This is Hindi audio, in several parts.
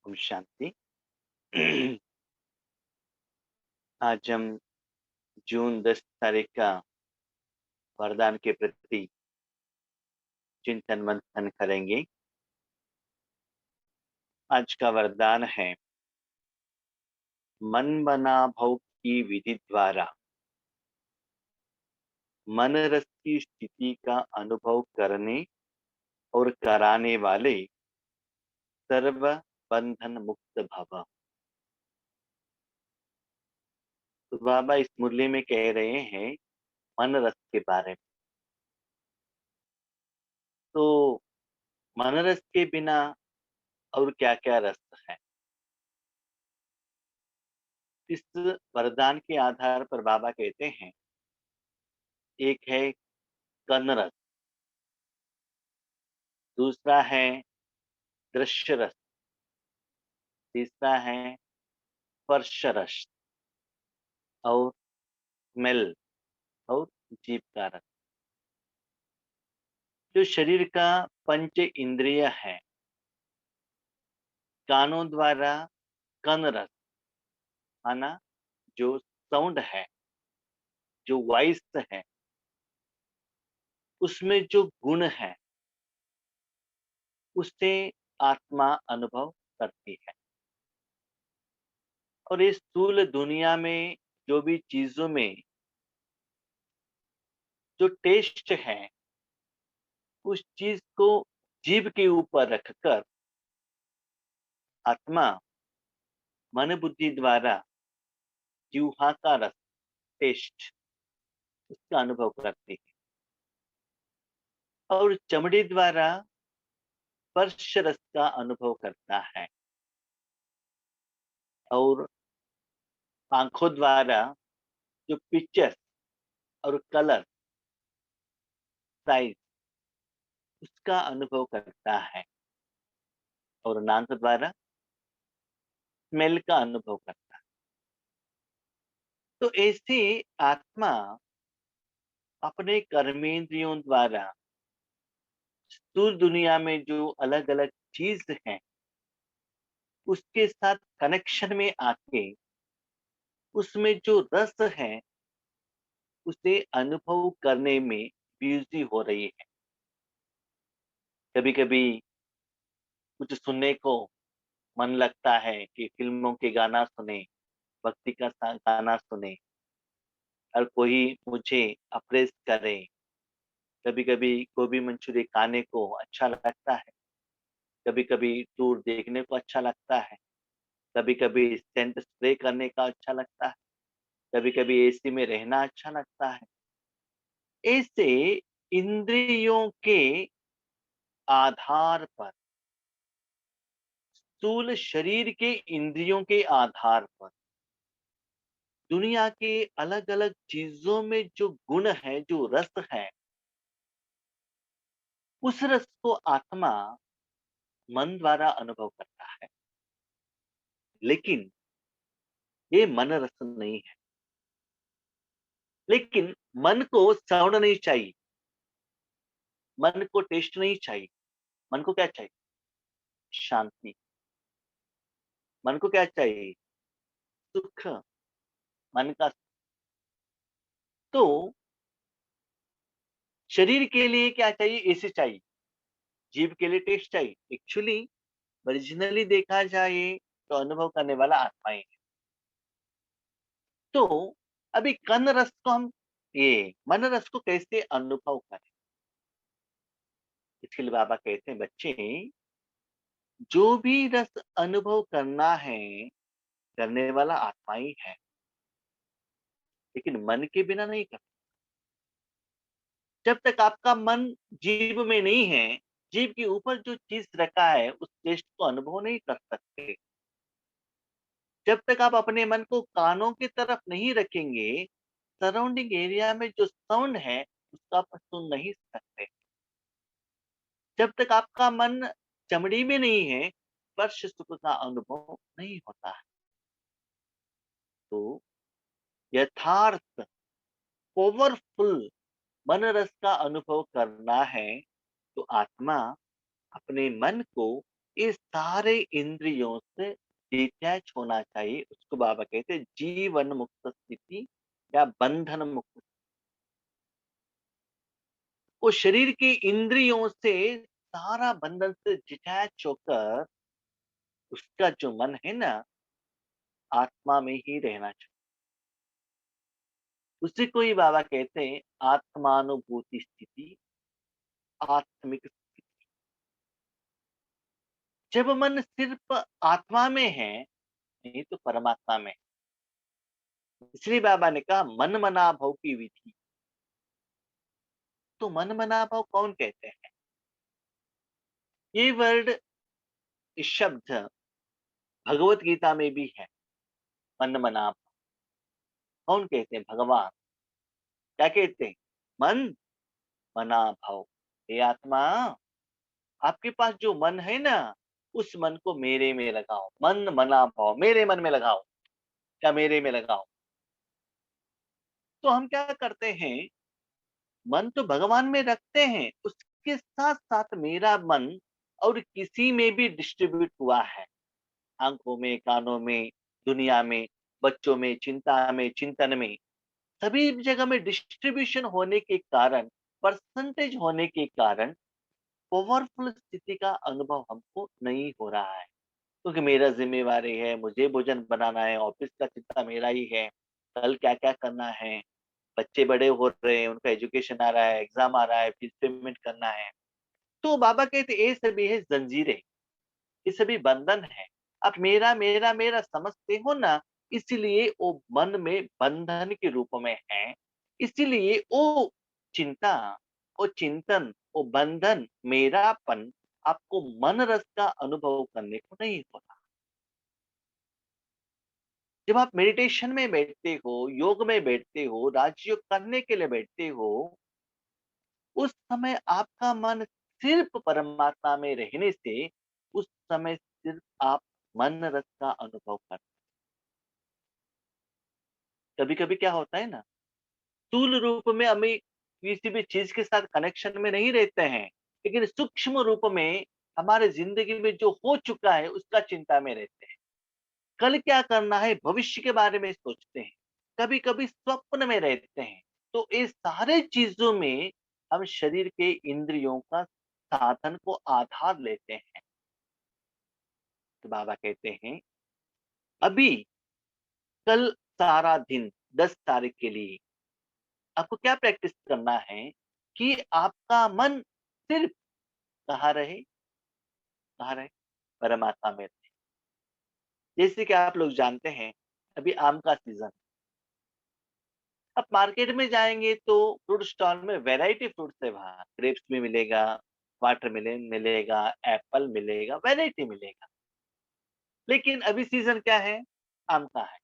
ओम शांति। आज हम जून 10 तारीख का वरदान के प्रति चिंतन मंथन करेंगे। आज का वरदान है, मन बना भव की विधि द्वारा मन रस की स्थिति का अनुभव करने और कराने वाले सर्व बंधन मुक्त भव। तो बाबा इस मुरली में कह रहे हैं मन रस के बारे में। तो मन रस के बिना और क्या क्या रस है, इस वरदान के आधार पर बाबा कहते हैं, एक है कन रस, दूसरा है दृश्य रस, तीसरा है स्पर्श रस और स्मेल और जीभ का रस। जो शरीर का पंच इंद्रिय है, कानों द्वारा कन रस माना जो साउंड है, जो वॉइस है, उसमें जो गुण है उससे आत्मा अनुभव करती है। और इस स्थूल दुनिया में जो भी चीजों में जो टेस्ट है, उस चीज को जीभ के ऊपर रखकर आत्मा मन बुद्धि द्वारा जीवा का रस, टेस्ट, उसका अनुभव करती है। और चमड़ी द्वारा स्पर्श रस का अनुभव करता है। और आंखों द्वारा जो पिक्चर और कलर, साइज, उसका अनुभव करता है। और नाक द्वारा स्मेल का अनुभव करता है। तो ऐसे आत्मा अपने कर्मेंद्रियों द्वारा स्थूल दुनिया में जो अलग अलग चीज है, उसके साथ कनेक्शन में आके उसमें जो रस है उसे अनुभव करने में बिजी हो रही है। कभी कभी कुछ सुनने को मन लगता है कि फिल्मों के गाना सुने, भक्ति का गाना सुने, और कोई मुझे अप्रेस करे। कभी कभी गोभी मंचूरियन खाने को अच्छा लगता है, कभी कभी टूर देखने को अच्छा लगता है, कभी कभी सेंट स्प्रे करने का अच्छा लगता है, कभी कभी एसी में रहना अच्छा लगता है। ऐसे इंद्रियों के आधार पर, स्थूल शरीर के इंद्रियों के आधार पर दुनिया के अलग अलग चीजों में जो गुण है, जो रस है, उस रस को आत्मा मन द्वारा अनुभव करता है। लेकिन ये मन रस नहीं है। लेकिन मन को साउंड नहीं चाहिए, मन को टेस्ट नहीं चाहिए। मन को क्या चाहिए? शांति। मन को क्या चाहिए? सुख, मन का। तो शरीर के लिए क्या चाहिए? एसी चाहिए। जीभ के लिए टेस्ट चाहिए। एक्चुअली ओरिजिनली देखा जाए तो अनुभव करने वाला आत्मा ही है। तो अभी कन रस को हम, ये मन रस को कैसे अनुभव करें? इसके लिए बाबा कहते हैं, बच्चे, जो भी रस अनुभव करना है, करने वाला आत्मा ही है, लेकिन मन के बिना नहीं कर। जब तक आपका मन जीभ में नहीं है, जीभ के ऊपर जो चीज रखा है उस टेस्ट को अनुभव नहीं कर सकते। जब तक आप अपने मन को कानों की तरफ नहीं रखेंगे, सराउंडिंग एरिया में जो साउंड है उसका आप सुन नहीं सकते। जब तक आपका मन चमड़ी में नहीं है, स्पर्श सुख का अनुभव नहीं होता है। तो यथार्थ पावरफुल मन रस का अनुभव करना है, तो आत्मा अपने मन को इस सारे इंद्रियों से डिटैच होना चाहिए। उसको बाबा कहते हैं जीवन मुक्त स्थिति या बंधन मुक्त। वो शरीर की इंद्रियों से सारा बंधन से डिटैच होकर उसका जो मन है ना, आत्मा में ही रहना चाहिए। उसी को ही बाबा कहते हैं आत्मानुभूति स्थिति, आत्मिक स्थिति। जब मन सिर्फ आत्मा में है, नहीं तो परमात्मा में। इसलिए बाबा ने कहा मन मना भव की विधि। तो मन मना भव कौन कहते हैं? ये वर्ड, इस शब्द भगवत गीता में भी है। मन मना भव कौन कहते हैं? भगवान। क्या कहते हैं? मन मना भव। हे आत्मा, आपके पास जो मन है ना, उस मन को मेरे में लगाओ। मन मना भव, मेरे मन में लगाओ। क्या मेरे में लगाओ? तो हम क्या करते हैं, मन तो भगवान में रखते हैं, उसके साथ साथ मेरा मन और किसी में भी डिस्ट्रीब्यूट हुआ है। आंखों में, कानों में, दुनिया में, बच्चों में, चिंता में, चिंतन में, सभी जगह में डिस्ट्रीब्यूशन होने के कारण, परसेंटेज होने के कारण पावरफुल स्थिति का अनुभव हमको नहीं हो रहा है। क्योंकि मेरा जिम्मेवारी है, मुझे भोजन बनाना है, ऑफिस का चिंता मेरा ही है, कल क्या क्या करना है, बच्चे बड़े हो रहे हैं, उनका एजुकेशन आ रहा है, एग्जाम आ रहा है, फीस पेमेंट करना है। तो बाबा कहते ये सभी है जंजीरें, ये सभी बंधन है। आप मेरा मेरा मेरा समझते हो ना, इसीलिए वो मन में बंधन के रूप में है। इसीलिए वो चिंता, वो चिंतन, वो बंधन, मेरापन आपको मन रस का अनुभव करने को नहीं होता। जब आप मेडिटेशन में बैठते हो, योग में बैठते हो, राजयोग करने के लिए बैठते हो, उस समय आपका मन सिर्फ परमात्मा में रहने से, उस समय सिर्फ आप मन रस का अनुभव करते। कभी कभी क्या होता है ना, स्थूल रूप में हमें किसी भी चीज के साथ कनेक्शन में नहीं रहते हैं, लेकिन सूक्ष्म रूप में हमारे जिंदगी में जो हो चुका है उसका चिंता में रहते हैं। कल क्या करना है, भविष्य के बारे में सोचते हैं, कभी कभी स्वप्न में रहते हैं। तो इस सारे चीजों में हम शरीर के इंद्रियों का साधन को आधार लेते हैं। तो बाबा कहते हैं अभी कल सारा दिन 10 तारीख के लिए आपको क्या प्रैक्टिस करना है कि आपका मन सिर्फ कहाँ रहे, कहाँ रहे, परमात्मा में रहे। जैसे कि आप लोग जानते हैं अभी आम का सीजन। आप मार्केट में जाएंगे तो फ्रूट स्टॉल में वैरायटी फ्रूट्स है, वहाँ ग्रेप्स भी मिलेगा, वाटरमेलन मिलेगा, एप्पल मिलेगा, वैरायटी मिलेगा। लेकिन अभी सीजन क्या है, आम का है।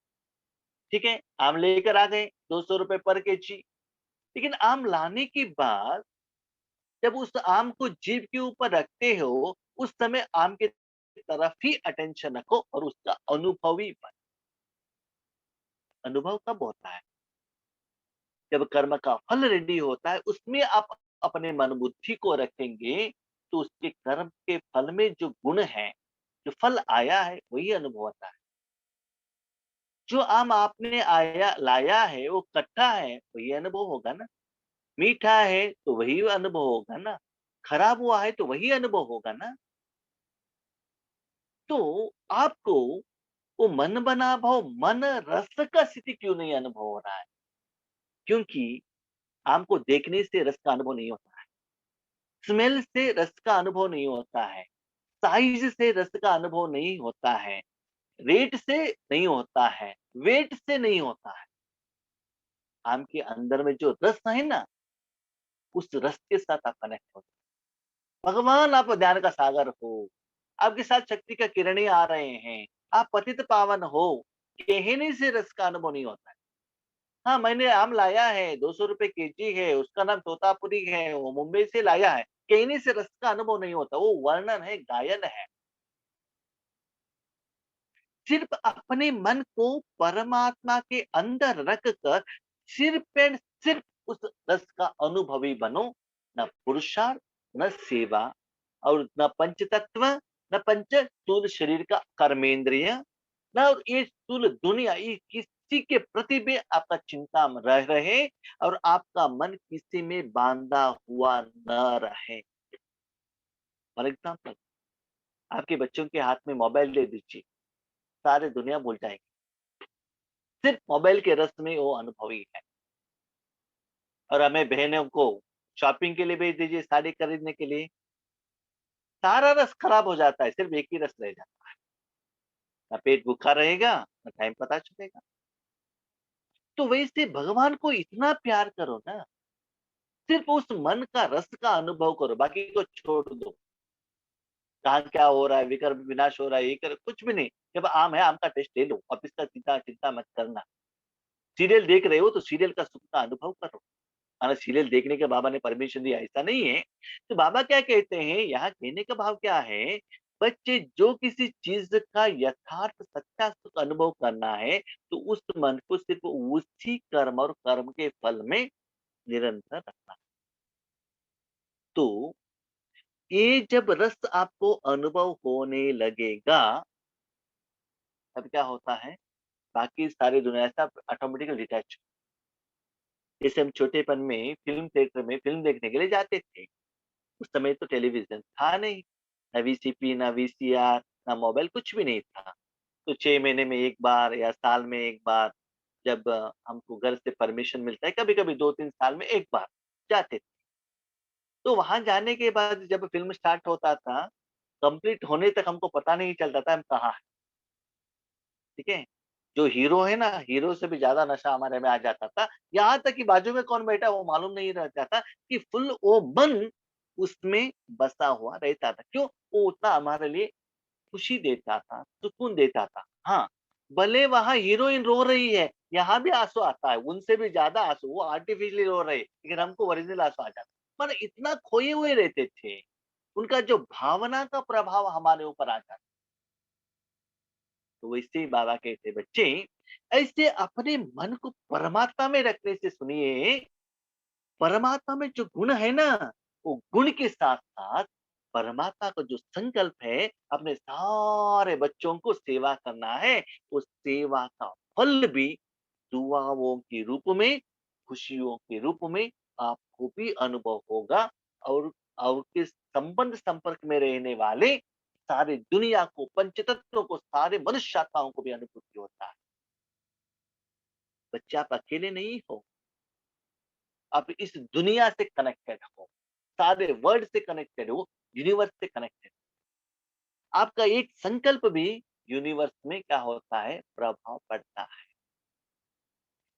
ठीक है, आम लेकर आ गए 200 रुपए पर केजी। लेकिन आम लाने के बाद जब उस आम को जीभ के ऊपर रखते हो, उस समय आम की तरफ ही अटेंशन रखो और उसका अनुभवी बन। अनुभव कब होता है, जब कर्म का फल रेडी होता है, उसमें आप अपने मन बुद्धि को रखेंगे, तो उसके कर्म के फल में जो गुण है, जो फल आया है, वही अनुभव होता है। जो आम आपने आया लाया है वो कच्चा है, वही अनुभव होगा ना। मीठा है तो वही अनुभव होगा ना। खराब हुआ है तो वही अनुभव होगा ना। तो आपको वो मन बना भाव, मन रस का स्थिति क्यों नहीं अनुभव हो रहा है? क्योंकि आम को देखने से रस का अनुभव नहीं होता है, स्मेल से रस का अनुभव नहीं होता है, साइज से रस का अनुभव नहीं होता है, रेट से नहीं होता है, वेट से नहीं होता है। आम के अंदर में जो रस है ना, उस रस के साथ आप कनेक्ट होते हैं। भगवान आप ज्ञान का सागर हो, आपके साथ शक्ति का किरणें आ रहे हैं, आप पतित पावन हो, कहने से रस का अनुभव नहीं होता है। हाँ, मैंने आम लाया है, 200 रुपए केजी है, उसका नाम तोतापुरी है, वो मुंबई से लाया है, कहने से रस का अनुभव नहीं होता, वो वर्णन है, गायन है। सिर्फ अपने मन को परमात्मा के अंदर रख कर सिर्फ एंड सिर्फ उस रस का अनुभवी बनो। न पुरुषार्थ, न सेवा, और न पंचतत्व, न पंच स्थूल शरीर का कर्मेंद्रिय, न और ये स्थूल दुनिया, ये किसी के प्रति भी आपका चिंता में रह रहे और आपका मन किसी में बांधा हुआ न रहे। फॉर एग्जाम्पल, आपके बच्चों के हाथ में मोबाइल दे दीजिए, सारे दुनिया भूल जाएगी, सिर्फ मोबाइल के रस में वो अनुभवी है। और हमें बहनों को शॉपिंग के लिए भेज दीजिए, साड़ी खरीदने के लिए, सारा रस खराब हो जाता है, सिर्फ एक ही रस रह जाता है, ना पेट भूखा रहेगा, ना टाइम पता चलेगा। तो वैसे भगवान को इतना प्यार करो ना, सिर्फ उस मन का रस का अनुभव करो, बाकी को छोड़ दो। कहाँ क्या हो रहा है, विकर्म विनाश हो रहा है, ये कर कुछ भी नहीं। जब आम है, आम का टेस्ट ले लो, ऑफिस का चिंता चिंता मत करना। सीरियल देख रहे हो तो सीरियल का सुख का अनुभव करो। माना सीरियल देखने के बाबा ने परमिशन दिया, ऐसा नहीं है। तो बाबा क्या कहते हैं, यहाँ कहने का भाव क्या है, बच्चे जो किसी चीज का यथार्थ सच्चा सुख अनुभव करना है, तो उस मन को सिर्फ उसी कर्म और कर्म के फल में निरंतर रखना। तो ये जब रस आपको अनुभव होने लगेगा, तब क्या होता है, बाकी सारी दुनिया से आप ऑटोमेटिकली डिटैच। जैसे हम छोटेपन में फिल्म थिएटर में फिल्म देखने के लिए जाते थे, उस समय तो टेलीविजन था नहीं, ना वीसीपी, ना वीसीआर, ना मोबाइल, कुछ भी नहीं था। तो 6 महीने में 1 बार या साल में 1 बार, जब हमको घर से परमिशन मिलता है, कभी-कभी 2-3 साल में 1 बार जाते थे। तो वहाँ जाने के बाद जब फ़िल्म स्टार्ट होता था, कंप्लीट होने तक हमको पता नहीं चलता था हम कहाँ हैं, ठीक है? जो हीरो है ना, हीरो से भी ज़्यादा नशा हमारे में आ जाता था। यहाँ तक कि बाजू में कौन बैठा है वो मालूम नहीं रहता था, कि फुल वो मन उसमें बसा हुआ रहता था। क्यों? वो उतना हमारे लिए खुशी देता था, सुकून देता था। हाँ, भले वहाँ हीरोइन रो रही है, यहाँ भी आँसू आता है, उनसे भी ज़्यादा आँसू, वो आर्टिफ़िशियली रो रहे हैं, लेकिन हमको ओरिजिनल आँसू आ जाता है। मतलब इतना खोए हुए रहते थे, उनका जो भावना का प्रभाव हमारे ऊपर आ जाता। तो वैसे ही बाबा कहते, बच्चे ऐसे अपने मन को परमात्मा में रखने से, सुनिए, परमात्मा में जो गुण है ना, वो गुण के साथ-साथ परमात्मा का जो संकल्प है, अपने सारे बच्चों को सेवा करना है, उस सेवा का फल भी दुआओं के रूप में, खुशियों के रूप में आपको भी अनुभव होगा। और के संबंध संपर्क में रहने वाले सारी दुनिया को, पंचतत्वों को, सारे मनुष्य आत्माओं को भी अनुभूति होता है। बच्चे आप अकेले नहीं हो, आप इस दुनिया से कनेक्टेड हो, सारे वर्ल्ड से कनेक्टेड हो, यूनिवर्स से कनेक्टेड। आपका एक संकल्प भी यूनिवर्स में क्या होता है, प्रभाव पड़ता है।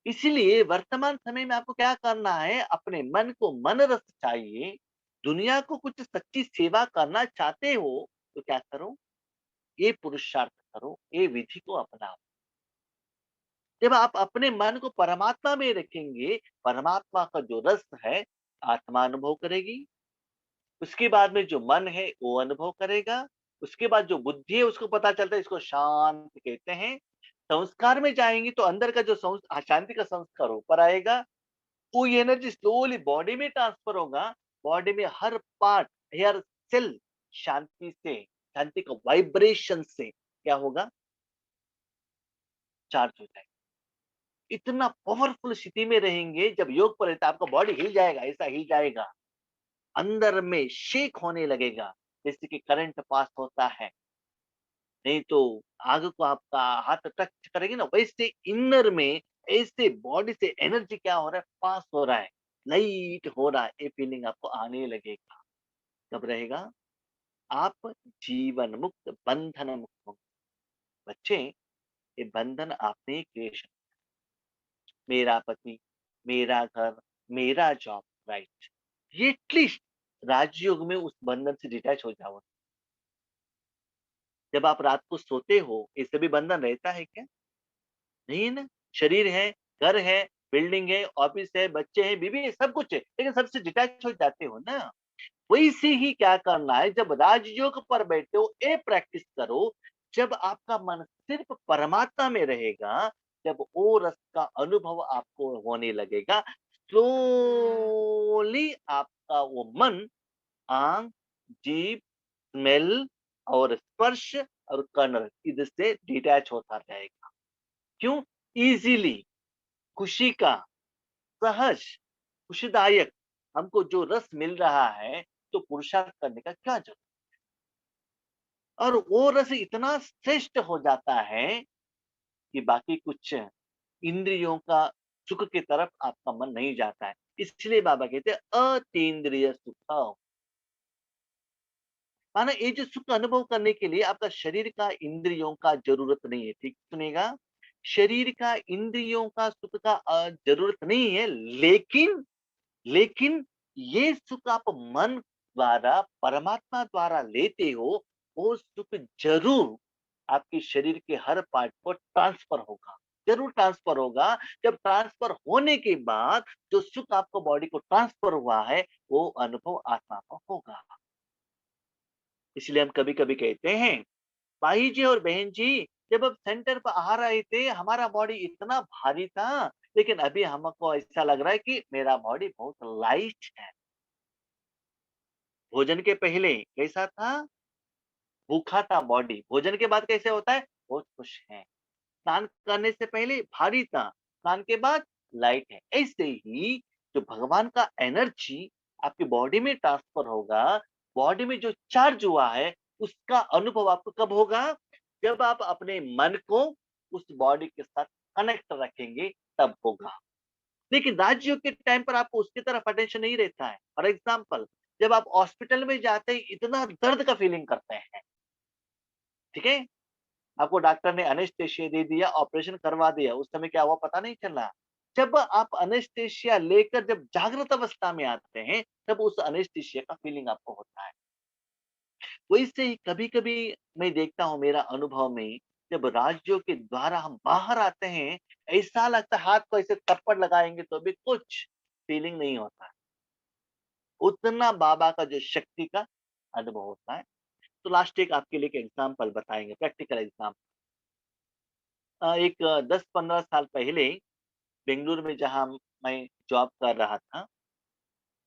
इसीलिए वर्तमान समय में आपको क्या करना है, अपने मन को मन रस चाहिए, दुनिया को कुछ सच्ची सेवा करना चाहते हो, तो क्या करो, ये पुरुषार्थ करो, ये विधि को अपनाओ। जब आप अपने मन को परमात्मा में रखेंगे, परमात्मा का जो रस है, आत्मा अनुभव करेगी। उसके बाद में जो मन है वो अनुभव करेगा। उसके बाद जो बुद्धि है उसको पता चलता है, इसको शांत कहते हैं। संस्कार में जाएँगे तो अंदर का जो शांति का संस्कार ऊपर आएगा। वो एनर्जी स्लोली बॉडी में ट्रांसफर होगा। बॉडी में हर पार्ट, हर सेल शांति से, शांति का वाइब्रेशन से क्या होगा, चार्ज हो जाएगा। इतना पावरफुल स्थिति में रहेंगे, जब योग पर रहता है आपका बॉडी हिल जाएगा, ऐसा हिल जाएगा। अंदर में शेक होने लगेगा, जैसे कि करंट पास होता है। नहीं तो आग को आपका हाथ टच करेगी ना, वैसे इनर में ऐसे बॉडी से एनर्जी क्या हो रहा है, पास हो रहा है, लाइट हो रहा है, ये फीलिंग आपको आने लगेगा। कब रहेगा? आप जीवन मुक्त, बंधन मुक्त होंगे। बच्चे, ये बंधन आपने क्रिएशन, मेरा पति, मेरा घर, मेरा जॉब, राइट, ये एटलीस्ट राजयोग में उस बंधन से डिटैच हो जाओ। जब आप रात को सोते हो, ये सभी बंधन रहता है क्या? नहीं है ना। शरीर है, घर है, बिल्डिंग है, ऑफिस है, बच्चे हैं, बीवी है, सब कुछ है, लेकिन सबसे डिटैच हो जाते हो ना। वैसे ही क्या करना है, जब राजयोग पर बैठे हो, ये प्रैक्टिस करो। जब आपका मन सिर्फ परमात्मा में रहेगा, जब वो रस का अनुभव आपको होने लगेगा, स्लोली आपका वो मन आंख, जीभ, स्मेल और स्पर्श और कर्ण इससे डिटैच होता जाएगा। क्यों? इजीली, खुशी का, सहज, खुशीदायक हमको जो रस मिल रहा है, तो पुरुषार्थ करने का क्या जरूरत? और वो रस इतना श्रेष्ठ हो जाता है कि बाकी कुछ इंद्रियों का सुख की तरफ आपका मन नहीं जाता है। इसलिए बाबा कहते हैं अतीन्द्रिय सुख। माना ये जो सुख अनुभव करने के लिए आपका शरीर का इंद्रियों का जरूरत नहीं है। ठीक सुनेगा, शरीर का इंद्रियों का सुख का जरूरत नहीं है, लेकिन लेकिन ये सुख आप मन द्वारा, परमात्मा द्वारा लेते हो, वो सुख जरूर आपके शरीर के हर पार्ट को ट्रांसफर होगा, जरूर ट्रांसफर होगा। जब ट्रांसफर होने के बाद जो सुख आपको बॉडी को ट्रांसफर हुआ है, वो अनुभव आत्मा को होगा। इसलिए हम कभी-कभी कहते हैं, भाई जी और बहन जी, जब अब सेंटर पर आ रहे थे, हमारा बॉडी इतना भारी था, लेकिन अभी हमको ऐसा लग रहा है कि मेरा बॉडी बहुत लाइट है। भोजन के पहले कैसा था? भूखा था बॉडी, भोजन के बाद कैसे होता है? बहुत खुश है। स्नान करने से पहले भारी था, स्नान के बाद लाइट है। ऐसे ही जो भगवान का एनर्जी आपकी बॉडी में ट्रांसफर होगा, बॉडी में जो चार्ज हुआ है, उसका अनुभव आपको कब होगा? जब आप अपने मन को उस बॉडी के साथ कनेक्ट रखेंगे, तब होगा। लेकिन राजयोग के टाइम पर आपको उसकी तरफ अटेंशन नहीं रहता है। फॉर एग्जाम्पल, जब आप हॉस्पिटल में जाते हैं, इतना दर्द का फीलिंग करते हैं, ठीक है? आपको डॉक्टर ने एनेस्थेसिया दे दिया, ऑपरेशन करवा दिया, उस समय क्या हुआ पता नहीं चला। जब आप एनेस्थेसिया लेकर जब जागृत अवस्था में आते हैं, तब उस एनेस्थेसिया का फीलिंग आपको होता है। वैसे ही कभी-कभी मैं देखता हूँ मेरा अनुभव में, जब राजयोग के द्वारा हम बाहर आते हैं, ऐसा लगता है हाथ को ऐसे थप्पड़ लगाएँगे तो भी कुछ फीलिंग नहीं होता है। उतना बाबा का जो शक्ति का अनुभव होता है। तो लास्ट एक आपके लिए एक एग्ज़ाम्पल बताएँगे, प्रैक्टिकल एग्ज़ाम्पल। एक 10-15 साल पहले बेंगलुरु में जहाँ मैं जॉब कर रहा था,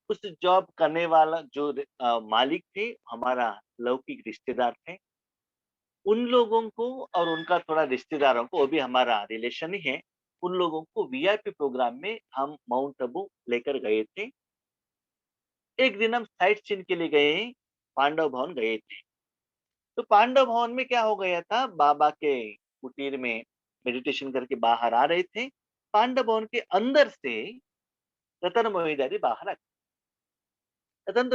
उस जॉब करने वाला जो मालिक थे, हमारा लौकिक रिश्तेदार थे। उन लोगों को और उनका थोड़ा रिश्तेदारों को, वो भी हमारा रिलेशन ही है, उन लोगों को वीआईपी प्रोग्राम में हम माउंट आबू लेकर गए थे। एक दिन हम साइट सीइंग के लिए गए, पांडव भवन गए थे। तो पांडव भवन में क्या हो गया था, बाबा के कुटीर में मेडिटेशन करके बाहर आ रहे थे। पांडव भवन के अंदर से रतन मोहिनी दादी बाहर आ गई। रतन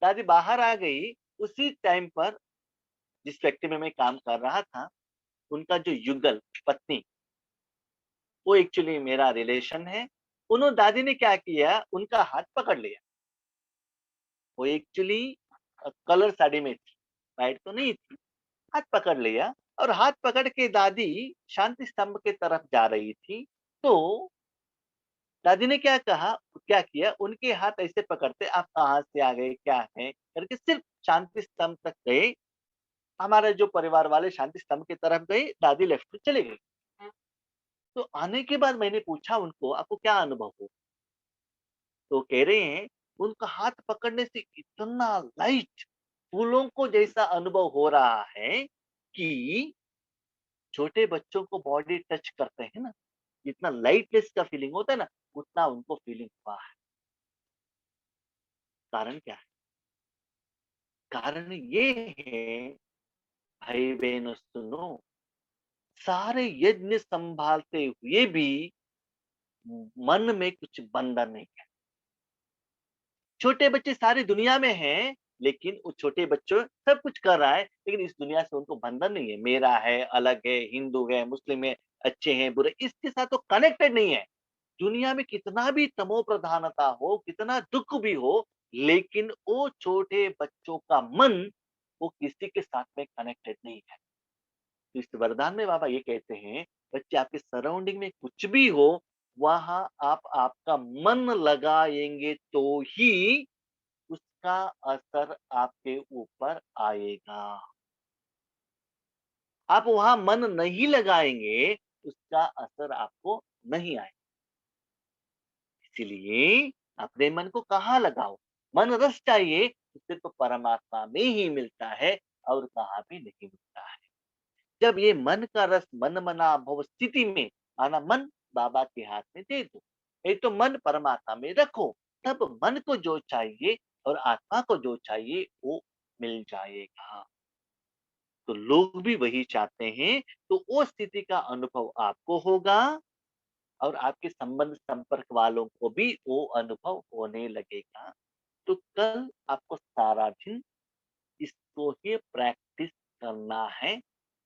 दादी बाहर आ गई, उसी टाइम पर जिस फैक्ट्री में मैं काम कर रहा था, उनका जो युगल पत्नी, वो एक्चुअली मेरा रिलेशन है। उन्होंने दादी ने क्या किया, उनका हाथ पकड़ लिया। वो एक्चुअली कलर साड़ी में थी, व्हाइट तो नहीं थी। हाथ पकड़ लिया और हाथ पकड़ के दादी शांति स्तंभ की तरफ जा रही थी। तो दादी ने क्या किया, उनके हाथ ऐसे पकड़ते, आप कहाँ से आ गए, क्या है करके सिर्फ शांति स्तंभ तक गए। हमारे जो परिवार वाले शांति स्तंभ की तरफ गए, दादी लेफ्ट में चले गई। तो आने के बाद मैंने पूछा उनको, आपको क्या अनुभव हुआ? तो कह रहे हैं, उनका हाथ पकड़ने से इतना लाइट, फूलों को जैसा अनुभव हो रहा है कि छोटे बच्चों को बॉडी टच करते हैं ना, जितना लाइटनेस का फीलिंग होता है ना, उतना उनको फीलिंग हुआ है। कारण क्या है? कारण ये है, भाई बहनों सुनो, सारे यज्ञ संभालते हुए भी मन में कुछ बंधन नहीं है। छोटे बच्चे सारी दुनिया में हैं, लेकिन वो छोटे बच्चों सब कुछ कर रहा है, लेकिन इस दुनिया से उनको बंधन नहीं है। मेरा है, अलग है, हिंदू है, मुस्लिम है, अच्छे हैं, बुरे, इसके साथ वो कनेक्टेड नहीं है। दुनिया में कितना भी तमो प्रधानता हो, कितना दुख भी हो, लेकिन वो छोटे बच्चों का मन, वो किसी के साथ में कनेक्टेड नहीं है। तो इस वरदान में बाबा ये कहते हैं, बच्चे आपके सराउंडिंग में कुछ भी हो, वहां आप आपका मन लगाएंगे तो ही उसका असर आपके ऊपर आएगा। आप वहां मन नहीं लगाएंगे, उसका असर आपको नहीं आएगा। इसीलिए अपने मन को कहाँ लगाओ? मन रस चाहिए, उसे तो परमात्मा में ही मिलता है। और कहाँ भी नहीं मिलता है। जब ये मन का रस मन मना भव स्थिति में आना, मन बाबा के हाथ में दे दो, ये तो मन परमात्मा में रखो, तब मन को जो चाहिए और आत्मा को जो चाहिए वो मिल जाएगा। तो लोग भी वही चाहते हैं, तो वो स्थिति का अनुभव आपको होगा और आपके संबंध संपर्क वालों को भी वो अनुभव होने लगेगा। तो कल आपको सारा दिन इसको ही प्रैक्टिस करना है।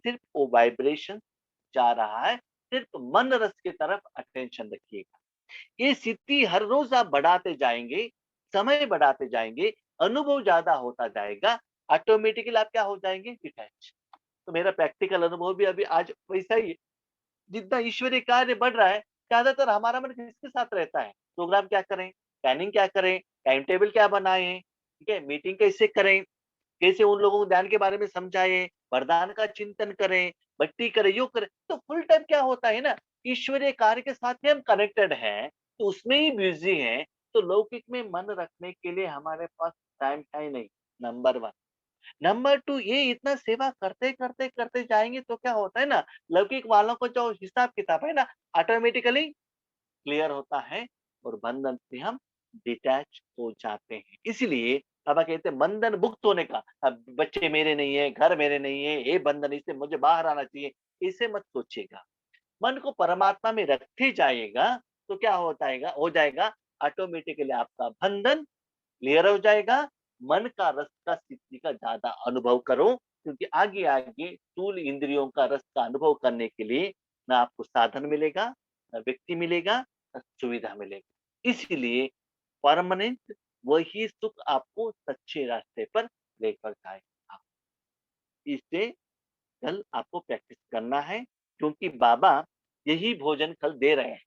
सिर्फ वो वाइब्रेशन जा रहा है, सिर्फ मन रस की तरफ अटेंशन रखिएगा। ये स्थिति हर रोज आप बढ़ाते जाएंगे, समय बढ़ाते जाएंगे, अनुभव ज्यादा होता जाएगा, ऑटोमेटिकली आप क्या हो जाएंगे, डिटैच। तो मेरा प्रैक्टिकल अनुभव भी अभी आज वैसा ही है। जितना ईश्वरीय कार्य बढ़ रहा है, ज्यादातर हमारा मन किसके साथ रहता है, प्रोग्राम क्या करें, प्लानिंग क्या करें, टाइम टेबल क्या बनाएं, ठीक है, मीटिंग कैसे करें, कैसे उन लोगों को ध्यान के बारे में समझाएं, वरदान का चिंतन करें, भक्ति करें, योग करें। तो फुल टाइम क्या होता है ना, ईश्वरीय कार्य के साथ में हम कनेक्टेड हैं, तो उसमें ही बिजी हैं। तो लौकिक में मन रखने के लिए हमारे पास टाइम है ही नहीं, नंबर वन। नंबर टू, ये इतना सेवा करते करते करते जाएंगे तो क्या होता है ना, लौकिक वालों को जो हिसाब किताब है ना, ऑटोमेटिकली क्लियर होता है और बंधन से हम डिटैच हो जाते हैं। इसलिए बाबा कहते हैं बंधन मुक्त होने का, अब बच्चे मेरे नहीं है, घर मेरे नहीं है, ये बंधन, इससे मुझे बाहर आना चाहिए, इसे मत सोचिएगा। मन को परमात्मा में रखे जाएगा तो क्या हो जाएगा, ऑटोमेटिकली आपका बंधन क्लियर हो जाएगा। मन का रस का स्थिति का ज्यादा अनुभव करो, क्योंकि आगे आगे स्थूल इंद्रियों का रस का अनुभव करने के लिए ना आपको साधन मिलेगा, ना व्यक्ति मिलेगा, ना सुविधा मिलेगी। इसीलिए परमानेंट वही सुख आपको सच्चे रास्ते पर लेकर जाएगा। इसे कल आपको प्रैक्टिस करना है, क्योंकि बाबा यही भोजन कल दे रहे हैं।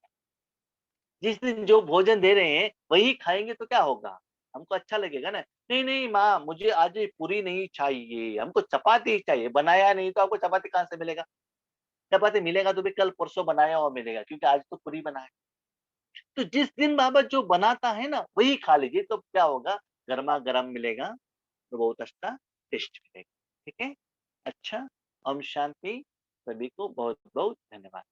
जिस दिन जो भोजन दे रहे हैं वही खाएंगे तो क्या होगा, हमको अच्छा लगेगा ना। नहीं नहीं माँ, मुझे आज ये पूरी नहीं चाहिए, हमको चपाती ही चाहिए, बनाया नहीं तो आपको चपाती कहाँ से मिलेगा। चपाती मिलेगा तो भी कल परसों बनाया हुआ मिलेगा, क्योंकि आज तो पूरी बना है। तो जिस दिन बाबा जो बनाता है ना वही खा लीजिए, तो क्या होगा, गर्मा गर्म मिलेगा, तो बहुत अच्छा टेस्ट मिलेगा। ठीक है। अच्छा। ओम शांति। सभी को बहुत बहुत धन्यवाद।